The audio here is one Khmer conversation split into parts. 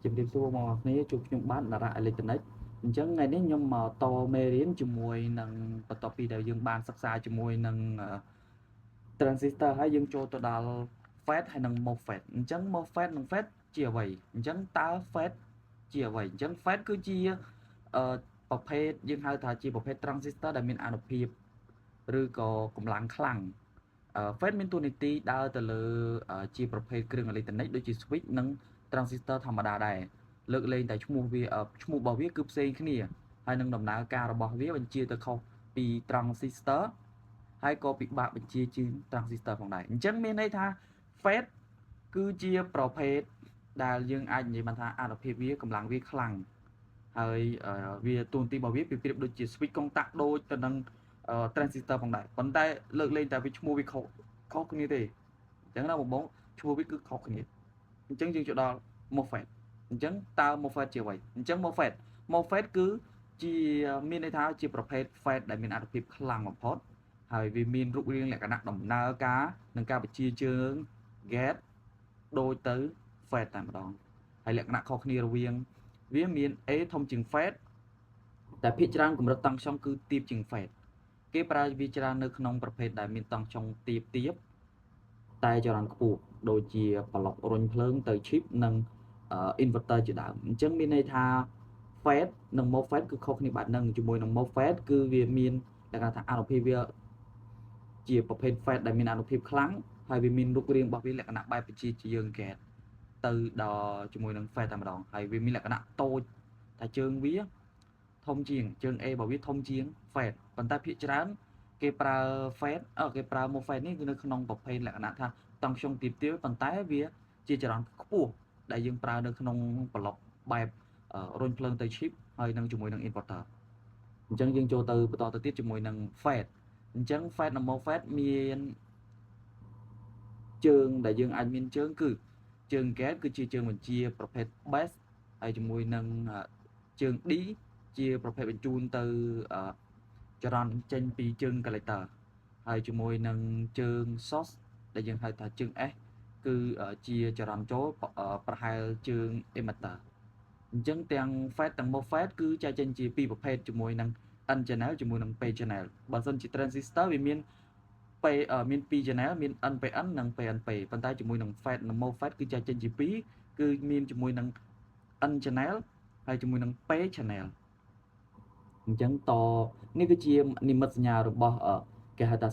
ជំរាបសួរមកគ្នាជួបខ្ញុំបានតារាអេឡិចត្រូនិកអញ្ចឹងថ្ងៃនេះខ្ញុំមកតមេរៀនជាមួយនឹងបន្ទាប់ពីដែលយើងបានសិក្សាជាមួយនឹង transistor ហើយយើងចូលទៅដល់ FET ហើយនិង MOSFET អញ្ចឹង MOSFET និង FET ជាអ្វីអញ្ចឹងតើ FET ជាអ្វីអញ្ចឹង FET គឺជាប្រភេទយើងហៅថាជាប្រភេទ transistor ដែលមានអានុភាពឬក៏កម្លាំងខ្លាំងFET មានតួនាទីដើរទៅលើជាប្រភេទគ្រឿងអេឡិចត្រូនិកដូចជា switch និង transistor ធម្មតាដែរលើកលែងតែឈ្មោះរបស់វាគឺផ្សេងគ្នាហើយនឹងដំណើរការរបស់វាបញ្ជាទៅខុសពី transistor ហើយក៏ពិបាកបញ្ជាជាង transistor ផងដែរអញ្ចឹងមានន័យថា FET គឺជាប្រភេទដែលយើងអាចនិយាយបានថាអានុភាពវាកម្លាំងវាខ្លាំងហើយវាតួនាទីរបស់វាប្រៀបដូចជា switch កុងតាក់ដូចទៅនឹងtransistor ផងដែរប៉ុន្តែលើកលែងតែវាឈ្មោះវាខុសគ្នាទេអញ្ចឹងណាបងឈ្មោះវាគឺខុសគ្នាអញ្ចឹងយើងចូលដល់ MOSFET អញ្ចឹងតើ MOSFET ជាអ្វីអញ្ចឹង MOSFET គឺជាមានន័យថាជាប្រភេទ FET ដែលមានអានុភាពខ្លាំងបំផុតហើយវាមានរូបរាងលក្ខណៈដំណើរការនិងការបញ្ជាជើង gate ដូចទៅ FET តែម្ដងហើយលក្ខណៈខុសគ្នារវាងវាមាន A ធំជាង FET តែភាគច្រើនកម្រិតតង់ខ្យងគឺទាបជាង FET គេប្រើវាច្រើននៅក្នុងប្រភេទដែលមានតង់ខ្យងទាបតែចរន្តខ្ពស់ដូចជាប្លុករុញភ្លើងទៅ chip និង inverter ជាដើមអញ្ចឹងមានន័យថា FET និង MOSFET គឺខុសគ្នាបែបហ្នឹងជាមួយនឹង MOSFET គឺវាមានលក្ខណៈថាអានុភាពវាជាប្រភេទ FET ដែលមានអានុភាពខ្លាំងហើយវាមានរូបរាងរបស់វាលក្ខណៈបែបបញ្ជាជាយើង gate ទៅដល់ជាមួយនឹង FET តែម្ដងហើយវាមានលក្ខណៈតូចថាជើងវាធំជាងជើង A របស់វាធំជាង FET ប៉ុន្តែភាគច្រើនគេប្រើ FET គេប្រើ MOSFET នេះគឺនៅក្នុងប្រភេទលក្ខណៈថាតង់ខ្យងទាបប៉ុន្តែវាជាចរន្តខ្ពស់ដែលយើងប្រើនៅក្នុងប្លុកបែបរុញភ្លើងទៅ chip ហើយនឹងជាមួយនឹង inverter អញ្ចឹងយើងចូលទៅបន្តទៅទៀតជាមួយនឹង FET អញ្ចឹង FET និង MOSFET មានជើងដែលយើងអាចមានជើងគឺជើង gate គឺជាជើងបញ្ជាប្រភេទ base ហើយជាមួយនឹងជើង D ជាប្រភេទបញ្ជូនទៅចរន្តចេញពីជើង collector ហើយជាមួយនឹងជើង source ដែលយើងហៅថាជើង S គឺជាចរន្តចូលប្រហែលជើង emitter អញ្ចឹងទាំង FET ទាំង MOSFET គឺចែកចេញជាពីរប្រភេទជាមួយនឹង N channel ជាមួយនឹង P channel បើសិនជា transistor វាមាន P មាន2 channel មាន NPN និង PNP ប៉ុន្តែជាមួយនឹង FET និង MOSFET គឺចែកចេញជាពីរគឺមានជាមួយនឹង N channel ហើយជាមួយនឹង P channel អញ្ចឹងនេះគឺជានិមិត្តសញ្ញារបស់គេហៅថា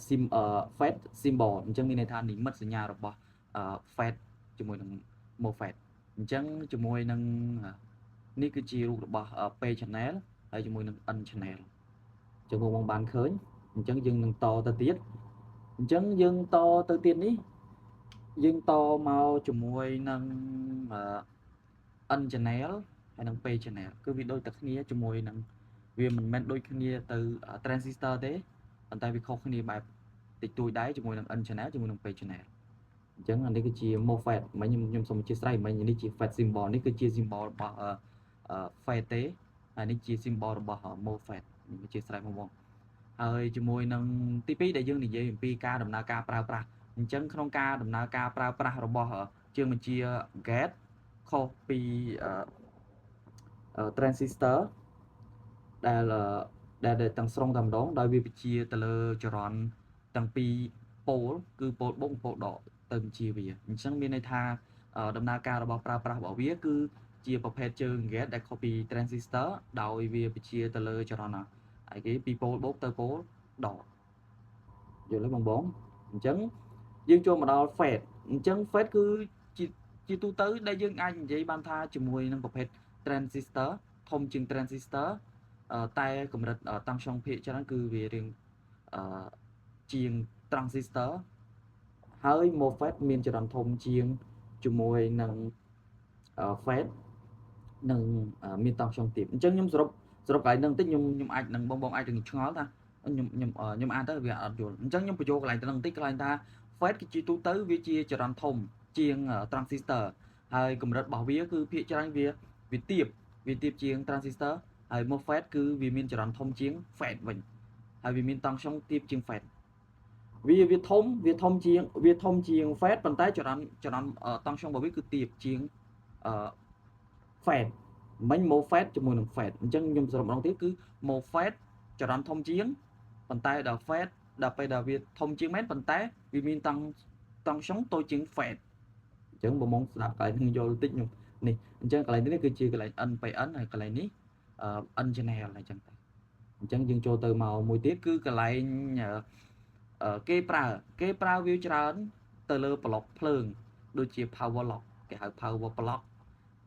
FET symbol អញ្ចឹងមានន័យថានិមិត្តសញ្ញារបស់FET ជាមួយនឹង MOSFET អញ្ចឹងជាមួយនឹងនេះគឺជារូបរបស់ P channel ហើយជាមួយនឹង N channel អញ្ចឹងបងបានឃើញអញ្ចឹងយើងនឹងតទៅទៀតអញ្ចឹងយើងតទៅទៀតនេះយើងតមកជាមួយនឹង N channel ហើយនឹង P channel គឺវាដូចតែគ្នាជាមួយនឹងវាមិនមែនដូចគ្នាទៅ transistor ទេប៉ុន្តែវាខុសគ្នាបែបតិចតួចដែរជាមួយនឹង N channel ជាមួយនឹង P channel អញ្ចឹងអានេះគឺជា MOSFET មិញខ្ញុំសូមអធិស្ឋានមិញនេះជា FET symbol នេះគឺជា symbol របស់ FET ទេហើយនេះជា symbol របស់ MOSFET ខ្ញុំអធិស្ឋានបងហើយជាមួយនឹងទី2ដែលយើងនិយាយអំពីការដំណើរការប្រើប្រាស់អញ្ចឹងក្នុងការដំណើរការប្រើប្រាស់របស់ជើងបញ្ជា gate ខុសពី transistor ដែលទាំងស្រុងតែម្ដងដោយវាបញ្ជាទៅលើចរន្តទាំងពីរប៉ូលគឺប៉ូលបូកប៉ូលដកទៅបញ្ជាវាអញ្ចឹងមានន័យថាដំណើរការរបស់ប្រើប្រាស់របស់វាគឺជាប្រភេទជើង gate ដែលខុសពី transistor ដោយវាបញ្ជាទៅលើចរន្តហើយគេពីប៉ូលបូកទៅប៉ូលដកយល់ទេបងអញ្ចឹងយើងចូលមកដល់ FET អញ្ចឹង FET គឺជាទូទៅដែលយើងអាចនិយាយបានថាជាមួយនឹងប្រភេទ transistor ធំជាង transistor តែកម្រិតតង់ខ្យងភាគច្រើនគឺវារៀងជាង transistor ហើយ MOSFET មានចរន្តធំជាងជាមួយនឹង FET និងមានតង់ខ្យងទាបអញ្ចឹងខ្ញុំសរុបកន្លែងហ្នឹងបន្តិចខ្ញុំអាចនឹងបងអាចនឹងឆ្ងល់ថាខ្ញុំអានទៅវាអត់យល់អញ្ចឹងខ្ញុំបញ្ចូលកន្លែងទៅហ្នឹងបន្តិចកន្លែងថា FET គឺជាទូទៅវាជាចរន្តធំជាង transistor ហើយកម្រិតរបស់វាគឺភាគច្រើនវាទាបជាង transistor ហើយ MOSFET គឺវាមានចរន្តធំជាង FET វិញហើយវាមានតង់ខ្យងទាបជាង FET វាធំជាង FET ប៉ុន្តែចរន្តតង់ខ្យងរបស់វាគឺទាបជាង phẹt mình mô phẹt cho mùi nâng phẹt chân nhung sầm đồng tiếc cứ mô phẹt cho đòn thông chiến bàn tay đào phẹt đàoไปđào việt thông chiến mét bàn tay vì mình tăng tăng sống tôi chiến phẹt chẳng bộ môn đạp cái thằng vô tích nhung nè chân cái này cứ chia cái lại ân phải ấn này cái này ní ân trên này là chẳng chẳng dừng cho từ màu mùi tiếc cứ cái lại nhờ cái pra view trơn từ lơ block ភ្លើង ដូចជា power lock គេហៅ power block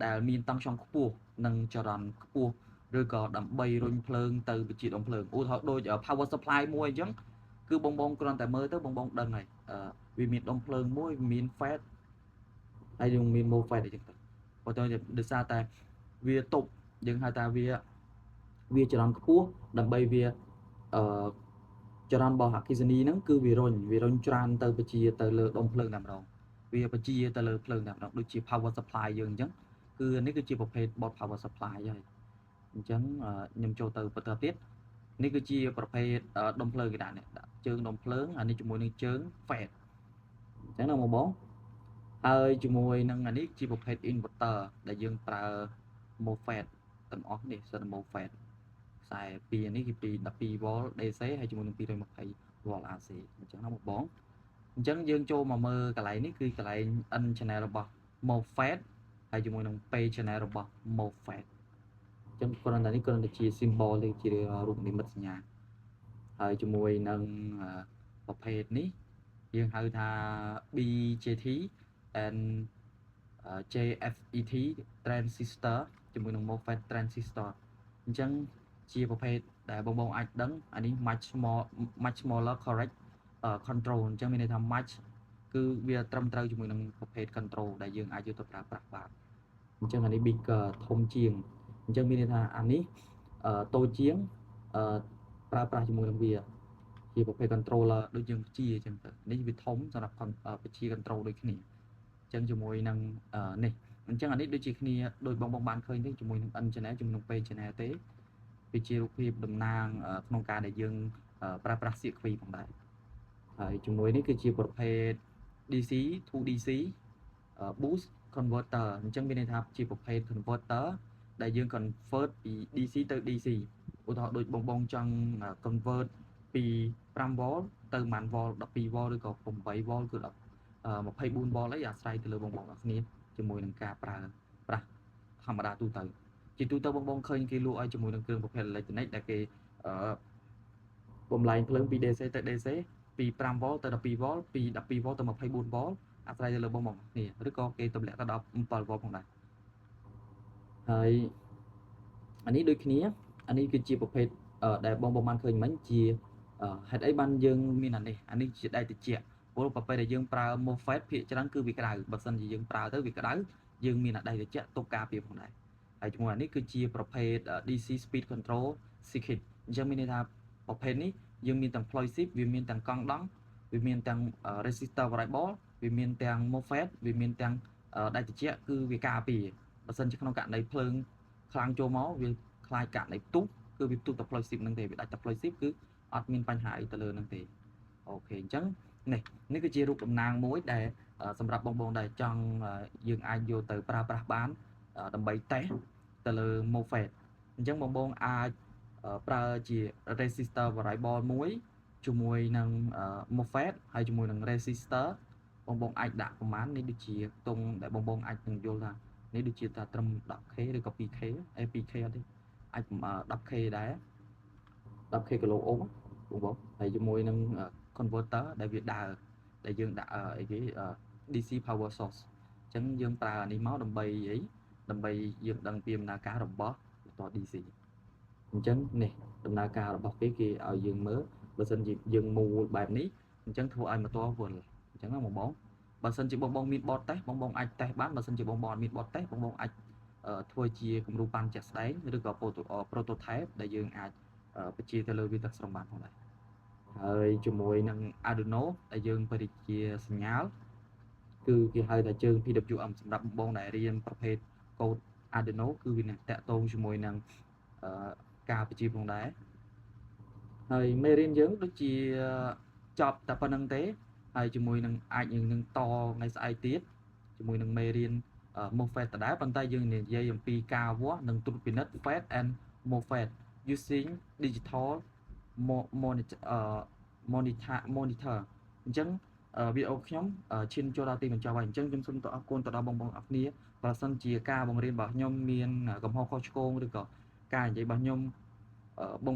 ដែលមានតង់ខ្យងខ្ពស់និងចរន្តខ្ពស់ឬក៏ដើម្បីរុញភ្លើងទៅវិជាដុំភ្លើងឧទាហរណ៍ដូច power supply មួយអញ្ចឹងគឺបងបងគ្រាន់តែមើលទៅបងបងដឹងហើយវាមានដុំភ្លើងមួយមាន fat ហើយយើងមាន mo fat អញ្ចឹងទៅបើទៅដោយសារតែវាទប់យើងហៅថាវាចរន្តខ្ពស់ដើម្បីវាចរន្តរបស់អគ្គិសនីហ្នឹងគឺវារុញច្រានទៅបជាទៅលើដុំភ្លើងតែម្ដងវាបជាទៅលើភ្លើងតែម្ដងដូចជា power supply យើងអញ្ចឹងគឺនេះគឺជាប្រភេទ bot power supply ហើយអញ្ចឹងខ្ញុំចូលទៅបន្តទៀតនេះគឺជាប្រភេទដុំភ្លើងគេដាក់ជើងដុំភ្លើងអានេះជាមួយនឹងជើង fat អញ្ចឹងណាបងហើយជាមួយនឹងអានេះជាប្រភេទ inverter ដែលយើងប្រើ MOSFET ទាំងអស់នេះសិត MOSFET ខ្សែពីនេះគឺពី12 V DC ហើយជាមួយនឹង220 V AC អញ្ចឹងណាបងអញ្ចឹងយើងចូលមកមើលកន្លែងនេះគឺកន្លែង N channel របស់ MOSFET ហើយជាមួយនឹង P channel របស់ MOSFET អញ្ចឹងគ្រាន់តែនេះគ្រាន់តែជា symbol ឬជារូបនិមិត្តសញ្ញាហើយជាមួយនឹងប្រភេទនេះយើងហៅថា BJT and JFET transistor ជាមួយនឹង MOSFET transistor អញ្ចឹងជាប្រភេទដែលបងបងអាចដឹងអានេះ much smaller correct control អញ្ចឹងមានន័យថា much គឺវាត្រឹមត្រូវជាមួយនឹងប្រភេទ control ដែលយើងអាចយកទៅប្រើប្រាស់បានអញ្ចឹងអានេះ bigger ធំជាងអញ្ចឹងមានន័យថាអានេះតូចជាងប្រើប្រាស់ជាមួយនឹងវាជាប្រភេទ controller ដូចយើងបញ្ជាអញ្ចឹងទៅនេះវាធំសម្រាប់បញ្ជា control ដូចគ្នាអញ្ចឹងជាមួយនឹងនេះអញ្ចឹងអានេះដូចជាគ្នាដោយបងបានឃើញទេជាមួយនឹង N channel ជាមួយនឹង P channel ទេវាជារូបភាពតំណាងក្នុងការដែលយើងប្រើប្រាស់ CQ ផងដែរហើយជាមួយនេះគឺជាប្រភេទ DC to DC boost converter អញ្ចឹងមានន័យថាជាប្រភេទ converter ដែលយើង convert ពី DC ទៅ DC ឧទាហរណ៍ដូចបងចង់ convert ពី 5V ទៅប៉ុន្មាន V 12V ឬក៏ 8V គឺ24V អីអាស្រ័យទៅលើបងប្អូនគ្នាជាមួយនឹងការប្រើប្រាស់ធម្មតាទូទៅជាទូទៅបងឃើញគេលក់ឲ្យជាមួយនឹងគ្រឿងប្រភេទអេឡិចត្រូនិកដែលគេបំលែងភ្លើងពី DC ទៅ DC ពី 5V ទៅ 12V ពី 12V ទៅ 24V អាស្រ័យទៅលើបងគ្នាឬក៏គេទម្លាក់ទៅដល់ 7V ផងដែរហើយអានេះដូចគ្នាអានេះគឺជាប្រភេទដែលបងបានឃើញមិញជាហេតុអីបានយើងមានអានេះជាដៃត្រជាក់ព្រោះប្រភេទដែលយើងប្រើ MOSFET ភាគច្រើនគឺវាក្តៅបើសិនជាយើងប្រើទៅវាក្តៅយើងមានដៃត្រជាក់ទប់ការពារផងដែរហើយជាមួយអានេះគឺជាប្រភេទ DC speed control circuit អញ្ចឹងមានន័យថាប្រភេទនេះយើងមានទាំង plosive វាមានទាំងកង់ដង់វាមានទាំង resistor variable វាមានទាំង MOSFET វាមានទាំងដៃត្រជាក់គឺវាការពារបើសិនជាក្នុងករណីភ្លើងខ្លាំងចូលមកវាខ្លាចករណីផ្ទុះគឺវាផ្ទុះតែ plosive ហ្នឹងទេវាដាច់តែ plosive គឺអត់មានបញ្ហាអីទៅលើហ្នឹងទេអូខេអញ្ចឹងនេះគឺជារូបតំណាងមួយដែលសម្រាប់បងដែលចង់យើងអាចយកទៅប្រើប្រាស់បានដើម្បីតេស្តទៅលើ MOSFET អញ្ចឹងបងអាចប្រើជា resistor variable មួយជាមួយនឹង MOSFET ហើយជាមួយនឹង resistor បងអាចដាក់ប្រមាណនេះដូចជាខ្ទង់ដែលបងអាចនឹងយល់ថានេះដូចជាថាត្រឹម 10k ឬក៏ 2k 2k អត់ទេអាច 10k ដែរ 10k គីឡូអូមបងហើយជាមួយនឹង converter ដែលវាដើរដែលយើងដាក់អីគេ DC power source អញ្ចឹងយើងប្រើអានេះមកដើម្បីអីដើម្បីយើងដឹងពីដំណើរការរបស់បន្ត DC អញ្ចឹងនេះដំណើរការរបស់គេឲ្យយើងមើលបើសិនជាយើងមូលបែបនេះអញ្ចឹងធ្វើឲ្យម៉ូទ័រវិលអញ្ចឹងណាបងបើសិនជាបងមានបតតេស្តបងអាចតេស្តបានបើសិនជាបងអត់មានបតតេស្តបងអាចធ្វើជាគំរូប៉ាន់ជាក់ស្ដែងឬក៏ prototype ដែលយើងអាចបញ្ជាទៅលើវាទឹកស្រមបានផងដែរហើយជាមួយនឹង Arduino ដែលយើងបរិជាសញ្ញាគឺគេហៅថាជើង PWM សម្រាប់បងដែលរៀនប្រភេទ code Arduino គឺវានឹងតាក់ទងជាមួយនឹងការបញ្ជាផងដែរហើយមេរៀនយើងដូចជាចប់តែប៉ុណ្្នឹងទេហើយជាមួយនឹងអាចនឹងតថ្ងៃស្អែកទៀតជាមួយនឹងមេរៀន MOFET ដដែលប៉ុន្តែយើងនិយាយអំពីការវាស់និងត្រួតពិនិត្យ FET and MOFET using digital monitor អញ្ចឹងវីដេអូខ្ញុំឈានចូលដល់ទីបញ្ចប់ហើយអញ្ចឹងខ្ញុំសូមអរគុណទៅដល់បងប្អូនអរគ្នាបើសិនជាការបង្រៀនរបស់ខ្ញុំមានកំហុសខុសឆ្គងឬក៏ការនិយាយរបស់ខ្ញុំ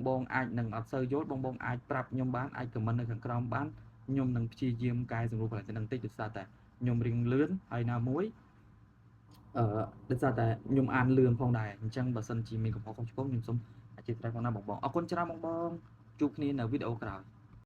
បងអាចនឹងអត់សូវយល់បងអាចប្រាប់ខ្ញុំបានអាចខមមិននៅខាងក្រោមបានខ្ញុំនឹងព្យាយាមកែសម្រួលបន្តិចបន្តិចដោយសារតែខ្ញុំរៀងលឿនហើយណាមួយដោយសារតែខ្ញុំអានលឿនផងដែរអញ្ចឹងបើសិនជាមានកំហុសខុសឆ្គងខ្ញុំសូមអធិស្ឋានផងណាបងអរគុណច្រើនបងជួបគ្នានៅវីដេអូក្រោយ